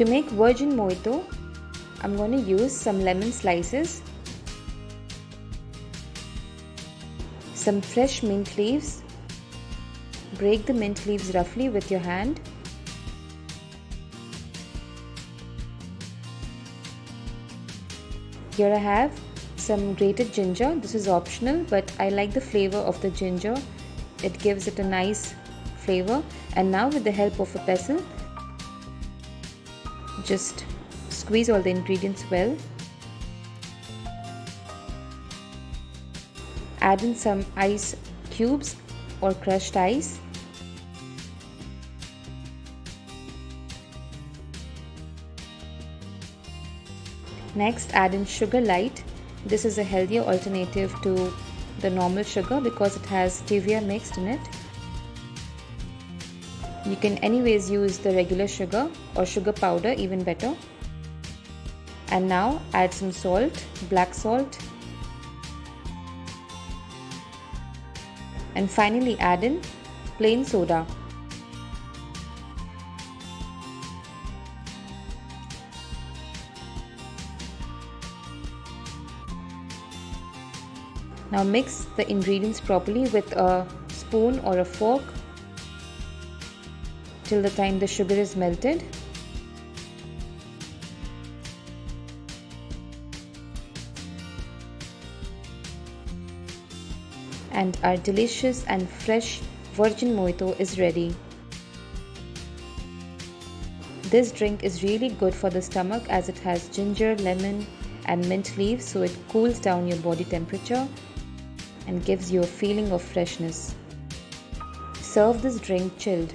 make Virgin Mojito, I'm going to use some lemon slices, some fresh mint leaves. Break the mint leaves roughly with your hand. Here I have some grated ginger. This is optional, but I like the flavor of the ginger. It gives it a nice flavor. And now with the help of a pestle, just squeeze all the ingredients well. Add in some ice cubes or crushed ice. Next, add in Sugarlite. This is a healthier alternative to the normal sugar because it has stevia mixed in it. You can anyways use the regular sugar or sugar powder, even better. And now add some salt, black salt. And finally add in plain soda. Now mix the ingredients properly with a spoon or a fork till the time the sugar is melted. And our delicious and fresh Virgin Mojito is ready. This drink is really good for the stomach as it has ginger, lemon and mint leaves, so it cools down your body temperature and gives you a feeling of freshness. Serve this drink chilled.